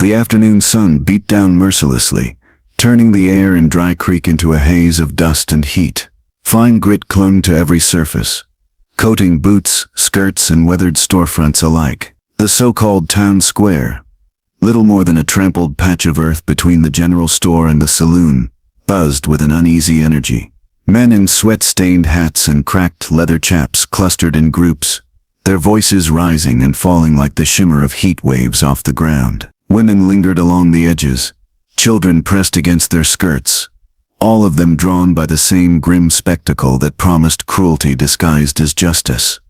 The afternoon sun beat down mercilessly, turning the air in Dry Creek into a haze of dust and heat. Fine grit clung to every surface, coating boots, skirts, and weathered storefronts alike. The so-called town square, little more than a trampled patch of earth between the general store and the saloon, buzzed with an uneasy energy. Men in sweat-stained hats and cracked leather chaps clustered in groups, their voices rising and falling like the shimmer of heat waves off the ground. Women lingered along the edges, children pressed against their skirts, all of them drawn by the same grim spectacle that promised cruelty disguised as justice.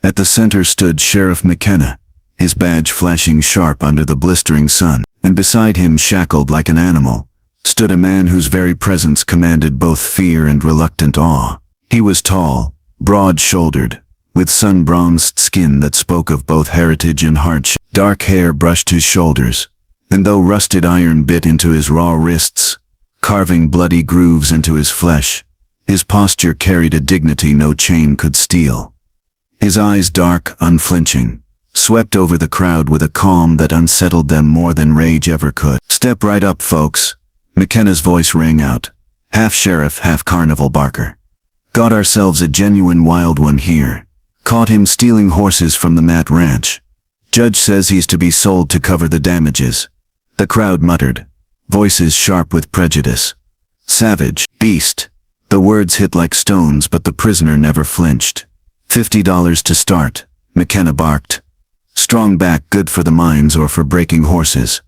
At the center stood Sheriff McKenna, his badge flashing sharp under the blistering sun, and beside him, shackled like an animal, stood a man whose very presence commanded both fear and reluctant awe. He was tall, broad-shouldered, with sun-bronzed skin that spoke of both heritage and hardship. Dark hair brushed his shoulders, and though rusted iron bit into his raw wrists, carving bloody grooves into his flesh, his posture carried a dignity no chain could steal. His eyes, dark, unflinching, swept over the crowd with a calm that unsettled them more than rage ever could. "Step right up, folks," McKenna's voice rang out, half sheriff, half carnival barker. "Got ourselves a genuine wild one here. Caught him stealing horses from the Matt Ranch. Judge says he's to be sold to cover the damages." The crowd muttered, voices sharp with prejudice. "Savage, beast." The words hit like stones, but the prisoner never flinched. $50 to start," McKenna barked. "Strong back, good for the mines or for breaking horses.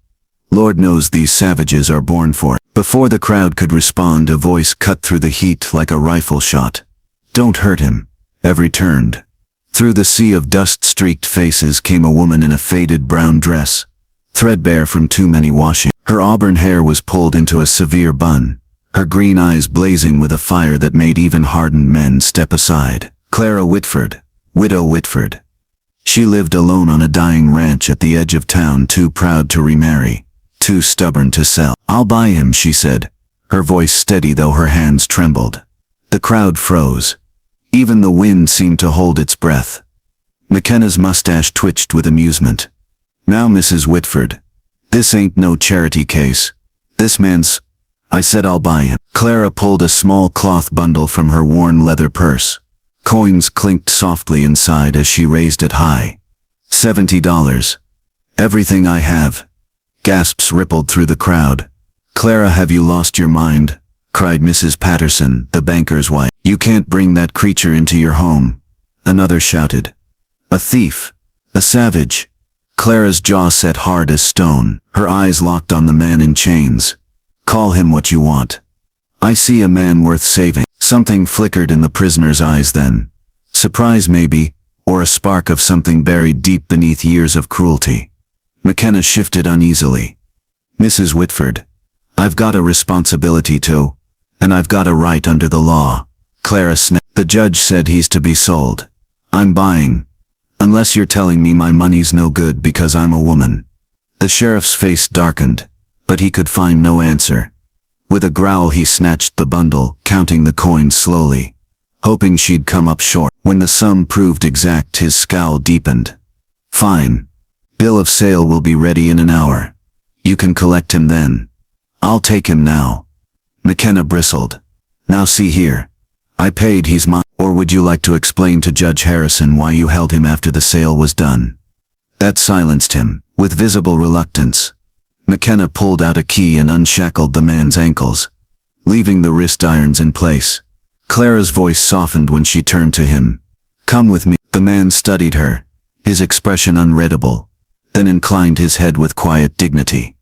Lord knows these savages are born for it." Before the crowd could respond, a voice cut through the heat like a rifle shot. "Don't hurt him." Every turned. Through the sea of dust-streaked faces came a woman in a faded brown dress, threadbare from too many washing. Her auburn hair was pulled into a severe bun, her green eyes blazing with a fire that made even hardened men step aside. Clara Whitford, Widow Whitford. She lived alone on a dying ranch at the edge of town, too proud to remarry, too stubborn to sell. "I'll buy him," she said, her voice steady though her hands trembled. The crowd froze. Even the wind seemed to hold its breath. McKenna's mustache twitched with amusement. "Now, Mrs. Whitford, this ain't no charity case. This man's—" "I said I'll buy him." Clara pulled a small cloth bundle from her worn leather purse. Coins clinked softly inside as she raised it high. $70. "Everything I have." Gasps rippled through the crowd. "Clara, have you lost your mind?" cried Mrs. Patterson, the banker's wife. "You can't bring that creature into your home." Another shouted. "A thief! A savage!" Clara's jaw set hard as stone, her eyes locked on the man in chains. "Call him what you want. I see a man worth saving." Something flickered in the prisoner's eyes then. Surprise maybe, or a spark of something buried deep beneath years of cruelty. McKenna shifted uneasily. "Mrs. Whitford, I've got a responsibility to, and I've got a right under the law." Clara snapped. "The judge said he's to be sold. I'm buying. Unless you're telling me my money's no good because I'm a woman." The sheriff's face darkened, but he could find no answer. With a growl he snatched the bundle, counting the coins slowly, hoping she'd come up short. When the sum proved exact, his scowl deepened. "Fine. Bill of sale will be ready in an hour. You can collect him then." "I'll take him now." McKenna bristled. "Now see here. I paid, he's mine. Or would you like to explain to Judge Harrison why you held him after the sale was done?" That silenced him. With visible reluctance, McKenna pulled out a key and unshackled the man's ankles, leaving the wrist irons in place. Clara's voice softened when she turned to him. "Come with me." The man studied her, his expression unreadable, then inclined his head with quiet dignity.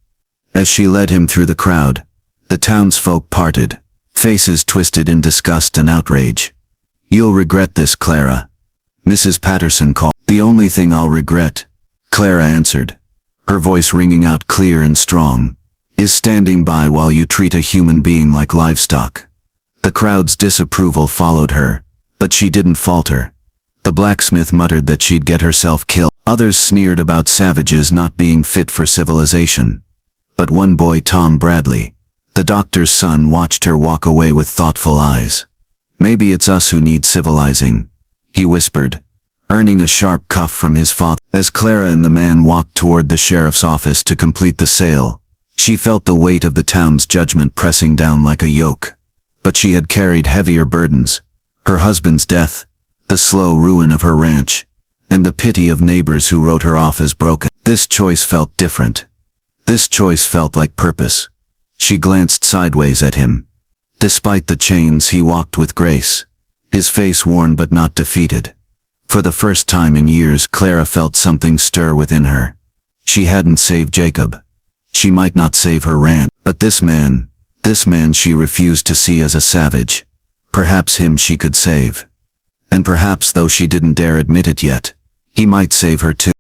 As she led him through the crowd, the townsfolk parted, faces twisted in disgust and outrage. "You'll regret this, Clara," Mrs. Patterson called. "The only thing I'll regret," Clara answered, her voice ringing out clear and strong, "is standing by while you treat a human being like livestock." The crowd's disapproval followed her, but she didn't falter. The blacksmith muttered that she'd get herself killed. Others sneered about savages not being fit for civilization. But one boy, Tom Bradley, the doctor's son, watched her walk away with thoughtful eyes. "Maybe it's us who need civilizing," he whispered, earning a sharp cuff from his father. As Clara and the man walked toward the sheriff's office to complete the sale, she felt the weight of the town's judgment pressing down like a yoke. But she had carried heavier burdens: her husband's death, the slow ruin of her ranch, and the pity of neighbors who wrote her off as broken. This choice felt different. This choice felt like purpose. She glanced sideways at him. Despite the chains, he walked with grace, his face worn but not defeated. For the first time in years, Clara felt something stir within her. She hadn't saved Jacob. She might not save her ranch, but this man she refused to see as a savage. Perhaps him she could save. And perhaps, though she didn't dare admit it yet, he might save her too.